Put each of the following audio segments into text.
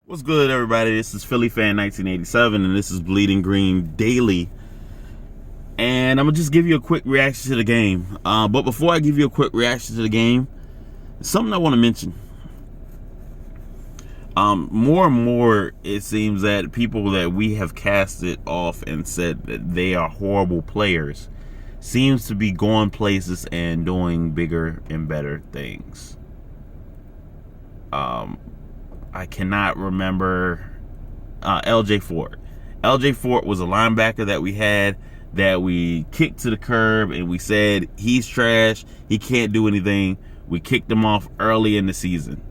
What's good, everybody? This is Philly Fan 1987, and this is Bleeding Green Daily. And I'm going to just give you a quick reaction to the game. But before I give you a quick reaction to the game, something I want to mention. More and more, it seems that people that we have casted off and said that they are horrible players seems to be going places and doing bigger and better things. I cannot remember LJ Fort. LJ Fort was a linebacker that we had that we kicked to the curb and we said he's trash, he can't do anything. We kicked him off early in the season.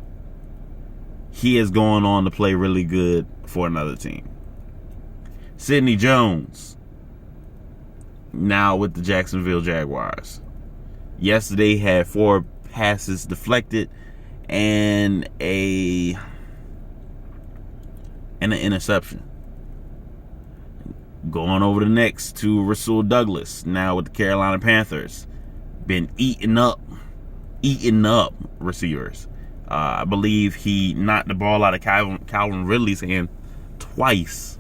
He is going on to play really good for another team. Sidney Jones, now with the Jacksonville Jaguars. Yesterday had 4 passes deflected and an interception. Going over the next to Rasul Douglas, now with the Carolina Panthers. Been eating up receivers. I believe he knocked the ball out of Calvin Ridley's hand twice.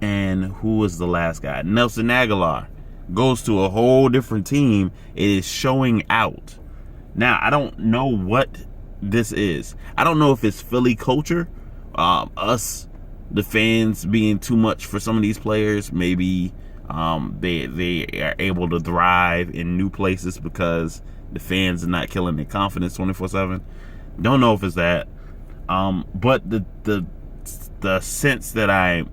And who was the last guy? Nelson Aguilar goes to a whole different team. It is showing out. Now, I don't know what this is. I don't know if it's Philly culture, us, the fans, being too much for some of these players. Maybe they are able to thrive in new places because the fans are not killing their confidence 24/7. Don't know if it's that. But the sense that I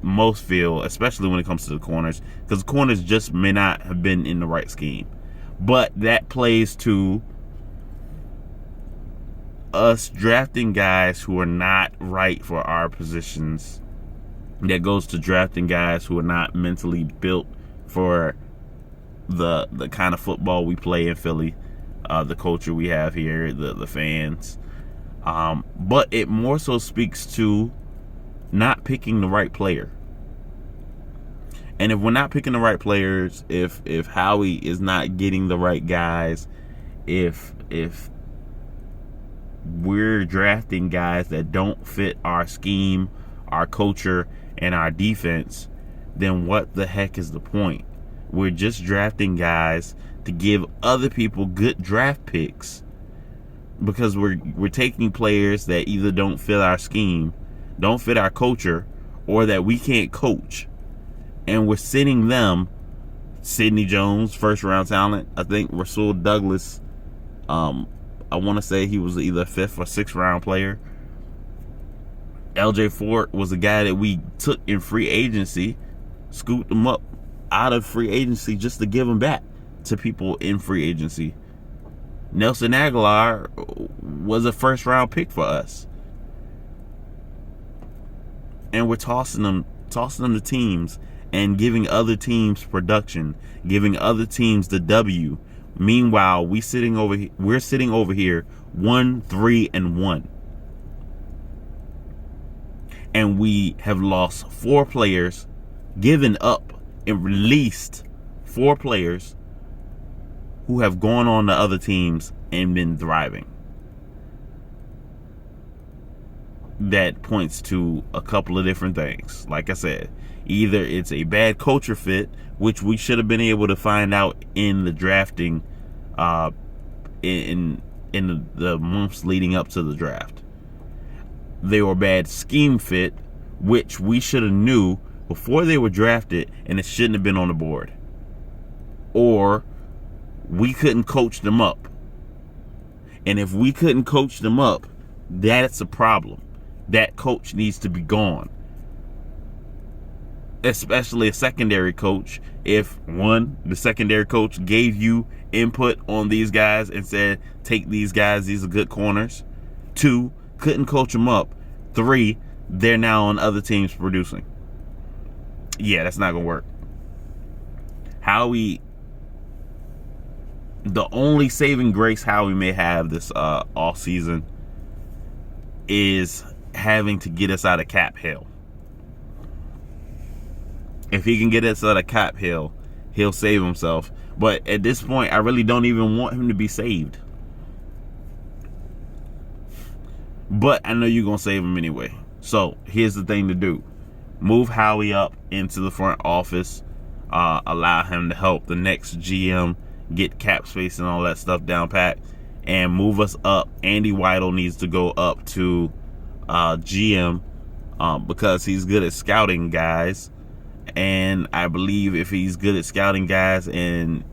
most feel, especially when it comes to the corners, because the corners just may not have been in the right scheme. But that plays to us drafting guys who are not right for our positions. That goes to drafting guys who are not mentally built for the kind of football we play in Philly, the culture we have here, the fans. But it more so speaks to not picking the right player. And if we're not picking the right players, if Howie is not getting the right guys, if we're drafting guys that don't fit our scheme, our culture, and our defense, then what the heck is the point? We're just drafting guys to give other people good draft picks because we're taking players that either don't fit our scheme, don't fit our culture, or that we can't coach. And we're sending them. Sidney Jones, first round talent. I think Rasul Douglas, I want to say he was either 5th or 6th round player. LJ Fort was a guy that we took in free agency, scooped him up out of free agency just to give him back to people in free agency. Nelson Aguilar was a 1st round pick for us. And we're tossing them to teams and giving other teams production, giving other teams the W. Meanwhile, we're sitting over here 1-3-1. And we have lost 4 players, given up and released 4 players who have gone on to other teams and been thriving. That points to a couple of different things. Like I said, either it's a bad culture fit, which we should have been able to find out in the drafting, in the months leading up to the draft. They were a bad scheme fit, which we should have knew before they were drafted, and it shouldn't have been on the board. Or we couldn't coach them up. And if we couldn't coach them up, that's a problem. That coach needs to be gone. Especially a secondary coach. If one, the secondary coach gave you input on these guys and said, take these guys, these are good corners. 2, couldn't coach them up. 3, they're now on other teams producing. Yeah, that's not going to work. Howie, the only saving grace Howie may have this off season is having to get us out of cap hell. If he can get us out of cap hell, he'll save himself. But at this point, I really don't even want him to be saved. But I know you're going to save him anyway. So here's the thing to do. Move Howie up into the front office. Allow him to help the next GM get cap space and all that stuff down pat. And move us up. Andy Weidel needs to go up to GM because he's good at scouting guys. And I believe if he's good at scouting guys and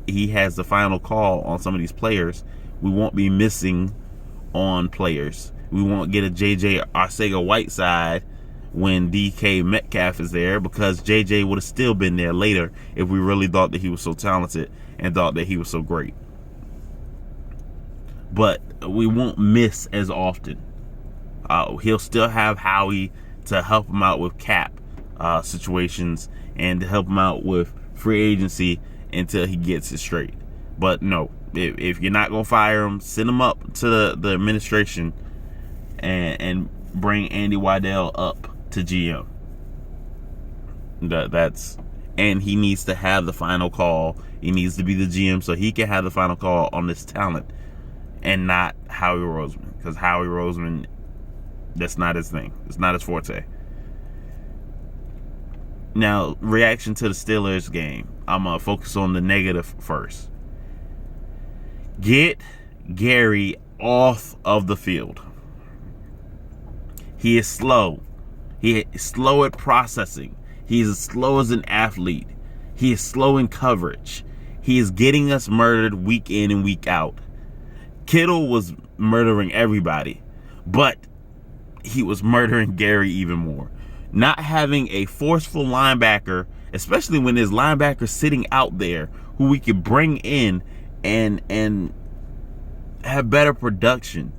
he has the final call on some of these players, we won't be missing on players. We won't get a JJ Arcega-Whiteside when DK Metcalf is there, because JJ would have still been there later if we really thought that he was so talented and thought that he was so great. But we won't miss as often. He'll still have Howie to help him out with cap situations and to help him out with free agency until he gets it straight. But no, if you're not going to fire him, send him up to the administration and bring Andy Weidel up to GM. And he needs to have the final call. He needs to be the GM so he can have the final call on this talent and not Howie Roseman, because Howie Roseman, that's not his thing. It's not his forte. Now, reaction to the Steelers game. I'm going to focus on the negative first. Get Gary off of the field. He is slow. He is slow at processing. He is as slow as an athlete. He is slow in coverage. He is getting us murdered week in and week out. Kittle was murdering everybody, but he was murdering Gary even more. Not having a forceful linebacker, especially when there's linebackers sitting out there who we could bring in and have better production.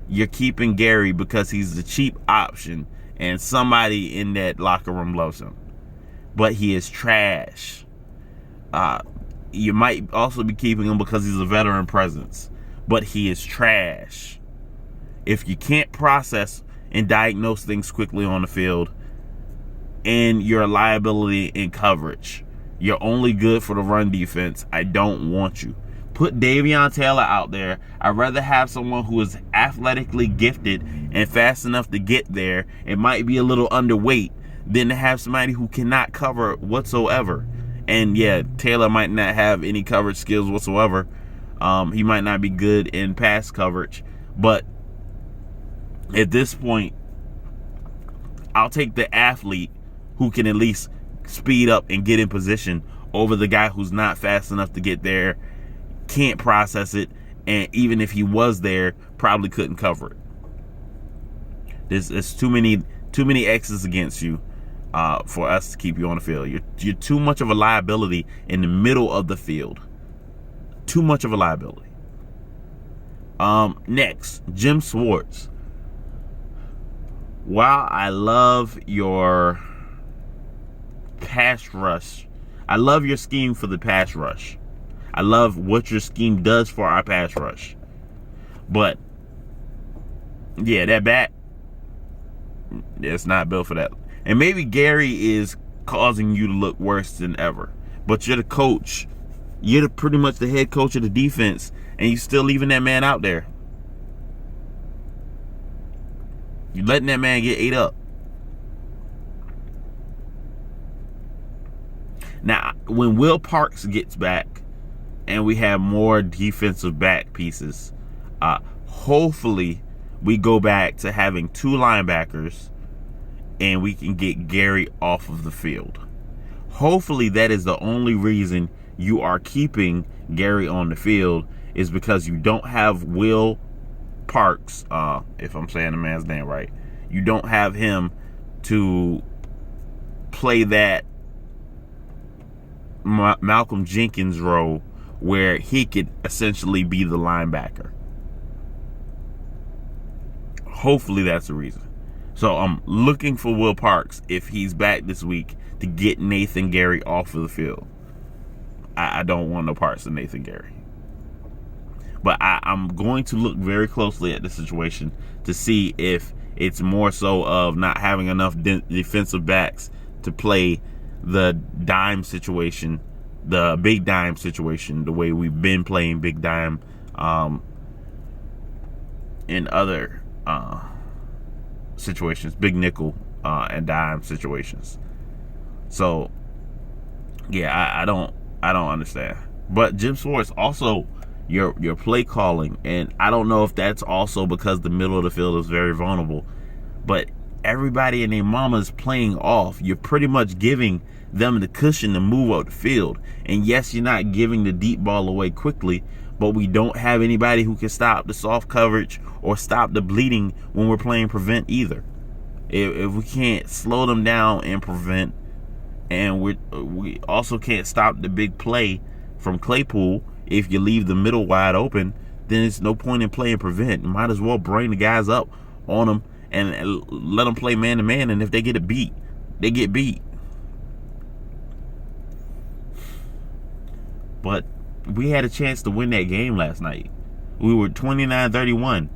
You're keeping Gary because he's the cheap option and somebody in that locker room loves him. But he is trash. You might also be keeping him because he's a veteran presence, but he is trash. If you can't process and diagnose things quickly on the field, and you're a liability in coverage, you're only good for the run defense, I don't want you. Put Davion Taylor out there. I'd rather have someone who is athletically gifted and fast enough to get there. It might be a little underweight than to have somebody who cannot cover whatsoever. And yeah, Taylor might not have any coverage skills whatsoever. He might not be good in pass coverage. But at this point, I'll take the athlete who can at least speed up and get in position over the guy who's not fast enough to get there, can't process it, and even if he was there, probably couldn't cover it. There's too many X's against you for us to keep you on the field. You're too much of a liability in the middle of the field. Too much of a liability. Next, Jim Schwartz. While I love your pass rush, I love your scheme for the pass rush. I love what your scheme does for our pass rush. But, yeah, that back, it's not built for that. And maybe Gary is causing you to look worse than ever. But you're the coach. You're pretty much the head coach of the defense, and you're still leaving that man out there. You're letting that man get ate up. Now, when Will Parks gets back and we have more defensive back pieces, hopefully we go back to having two linebackers and we can get Gary off of the field. Hopefully that is the only reason you are keeping Gary on the field, is because you don't have Will Parks, if I'm saying the man's name right. You don't have him to play that Malcolm Jenkins role where he could essentially be the linebacker. Hopefully that's the reason. So I'm looking for Will Parks, if he's back this week, to get Nathan Gary off of the field. I don't want no parts of Nathan Gary. But I'm going to look very closely at the situation to see if it's more so of not having enough defensive backs to play the dime situation, the big dime situation, the way we've been playing big dime in other situations, big nickel and dime situations. So yeah, I don't understand. But Jim Schwartz also your play calling, and I don't know if that's also because the middle of the field is very vulnerable, but everybody and their mama is playing off. You're pretty much giving them the cushion to move up the field. And yes, you're not giving the deep ball away quickly, but we don't have anybody who can stop the soft coverage or stop the bleeding when we're playing prevent either. If we can't slow them down and prevent, and we also can't stop the big play from Claypool, if you leave the middle wide open, then it's no point in playing prevent. You might as well bring the guys up on them and let them play man to man, and if they get beat, they get beat. But we had a chance to win that game last night. We were 29-31.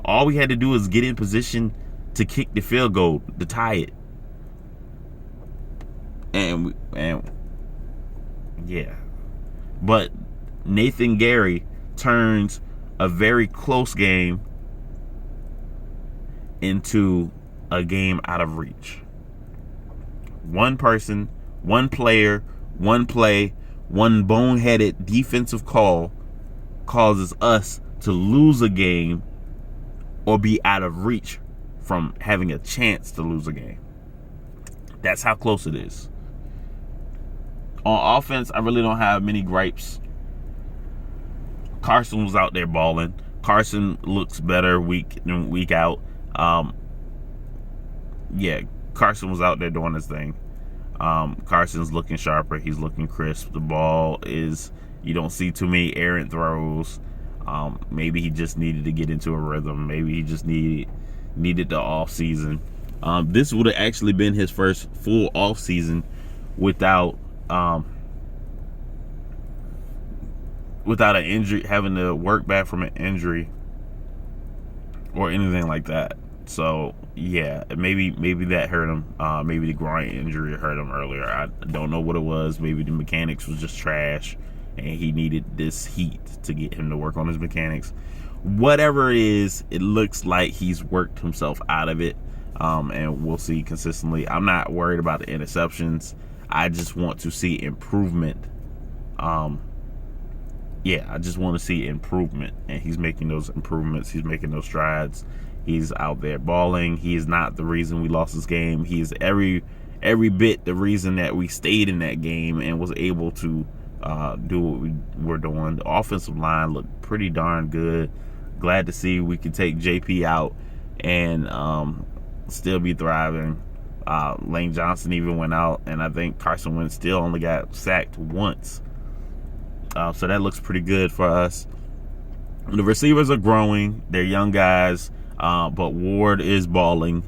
All we had to do was get in position to kick the field goal to tie it. And yeah. But Nathan Gary turns a very close game into a game out of reach. One person, one player, one play, one boneheaded defensive call causes us to lose a game or be out of reach from having a chance to lose a game. That's how close it is. On offense, I really don't have many gripes. Carson was out there balling. Carson looks better week in, week out. Yeah, Carson was out there doing his thing. Carson's looking sharper. He's looking crisp. The ball is, you don't see too many errant throws. Maybe he just needed to get into a rhythm. Maybe he just needed the off season. This would have actually been his first full off season without an injury, having to work back from an injury or anything like that. So yeah, maybe that hurt him. Maybe the groin injury hurt him earlier. I don't know what it was. Maybe the mechanics was just trash and he needed this heat to get him to work on his mechanics. Whatever it is, it looks like he's worked himself out of it. And we'll see consistently. I'm not worried about the interceptions. I just want to see improvement. Yeah, I just want to see improvement. And he's making those improvements. He's making those strides. He's out there balling. He is not the reason we lost this game. He is every bit the reason that we stayed in that game and was able to do what we were doing. The offensive line looked pretty darn good. Glad to see we can take JP out and still be thriving. Lane Johnson even went out, and I think Carson Wentz still only got sacked once. So that looks pretty good for us. The receivers are growing. They're young guys, but Ward is balling.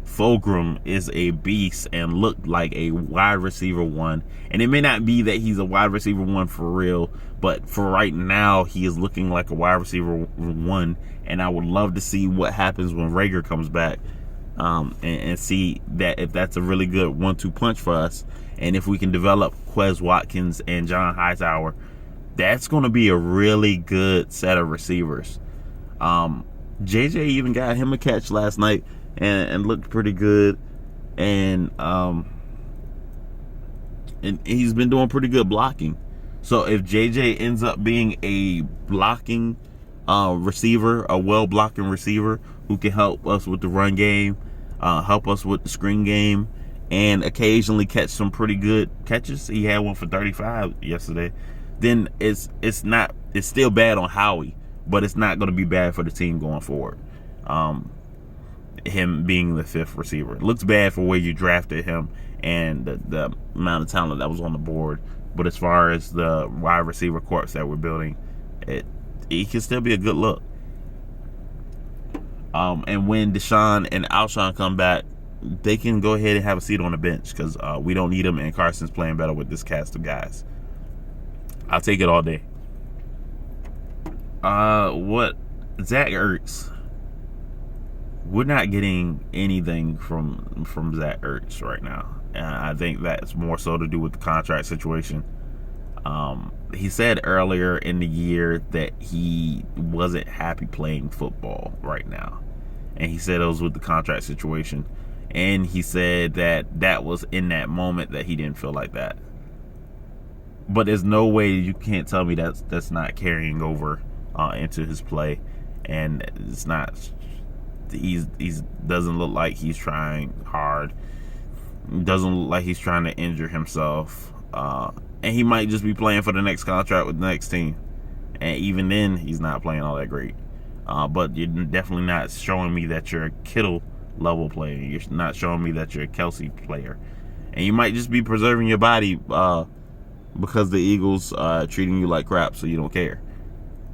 Fulgham is a beast and looked like a wide receiver one. And it may not be that he's a wide receiver one for real, but for right now, he is looking like a wide receiver one. And I would love to see what happens when Rager comes back, and see that if that's a really good 1-2 punch for us. And if we can develop Quez Watkins and John Hightower, that's going to be a really good set of receivers. JJ even got him a catch last night and looked pretty good. And he's been doing pretty good blocking. So if JJ ends up being a blocking receiver, a well-blocking receiver who can help us with the run game, help us with the screen game, and occasionally catch some pretty good catches. He had one for 35 yesterday. Then it's still bad on Howie, but it's not going to be bad for the team going forward. Him being the fifth receiver, it looks bad for where you drafted him and the amount of talent that was on the board. But as far as the wide receiver corps that we're building, it can still be a good look. And when Deshaun and Alshon come back, they can go ahead and have a seat on the bench because we don't need them, and Carson's playing better with this cast of guys. I'll take it all day. What Zach Ertz? We're not getting anything from Zach Ertz right now. I think that's more so to do with the contract situation. He said earlier in the year that he wasn't happy playing football right now. and he said it was with the contract situation. And he said that was in that moment that he didn't feel like that. But there's no way you can't tell me that's not carrying over into his play, and it's not. He's doesn't look like he's trying hard. Doesn't look like he's trying to injure himself, and he might just be playing for the next contract with the next team. And even then, he's not playing all that great. But you're definitely not showing me that you're a Kittle level player. You're not showing me that you're a Kelsey player. And you might just be preserving your body because the Eagles are treating you like crap, so you don't care.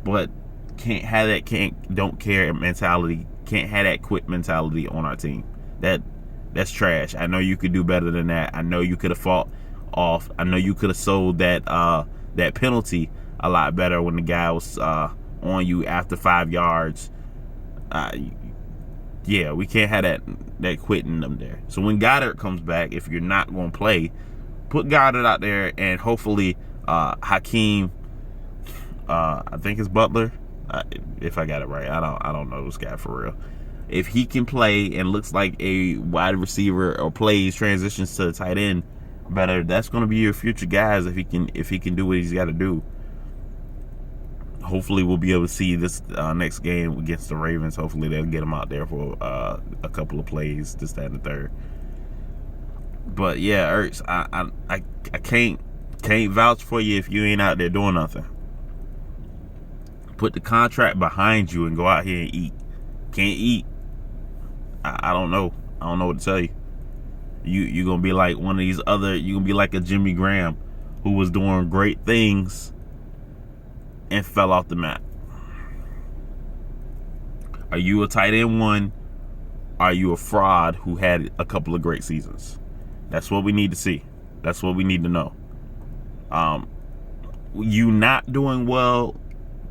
But can't have that don't care mentality. Can't have that quit mentality on our team. That's trash. I know you could do better than that. I know you could have fought off. I know you could have sold that penalty a lot better when the guy was on you after 5 yards. Yeah, we can't have that quitting them there. So when Goddard comes back, if you're not going to play, put Goddard out there, and hopefully Hakeem, I think it's Butler, if I got it right. I don't know this guy for real. If he can play and looks like a wide receiver or plays transitions to the tight end better, that's going to be your future guys if he can do what he's got to do. Hopefully we'll be able to see this next game against the Ravens. Hopefully they'll get him out there for a couple of plays, this, that, and the third. But yeah, Ertz, I can't vouch for you if you ain't out there doing nothing. Put the contract behind you and go out here and eat. Can't eat. I don't know. I don't know what to tell you. You're gonna be like one of these other. You're gonna be like a Jimmy Graham, who was doing great things and fell off the map. Are you a tight end one? Are you a fraud who had a couple of great seasons? That's what we need to see. That's what we need to know. You not doing well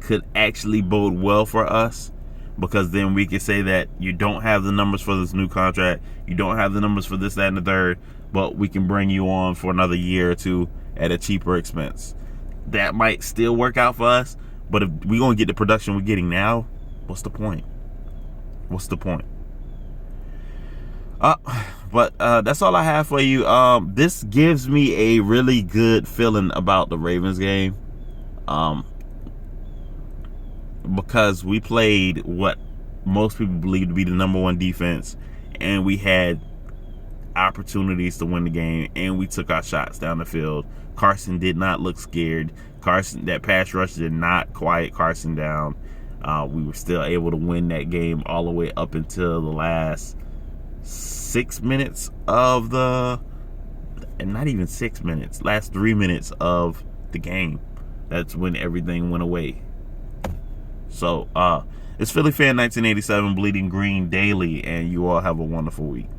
could actually bode well for us, because then we can say that you don't have the numbers for this new contract, you don't have the numbers for this, that, and the third, but we can bring you on for another year or two at a cheaper expense. That might still work out for us, but if we're going to get the production we're getting now, what's the point? What's the point? But that's all I have for you. This gives me a really good feeling about the Ravens game. Because we played what most people believe to be the number one defense, and we had opportunities to win the game, and we took our shots down the field. Carson did not look scared. That pass rush did not quiet Carson down. We were still able to win that game all the way up until the last 6 minutes of and not even 6 minutes, last 3 minutes of the game. That's when everything went away. So, it's Philly Fan 1987, Bleeding Green Daily, and you all have a wonderful week.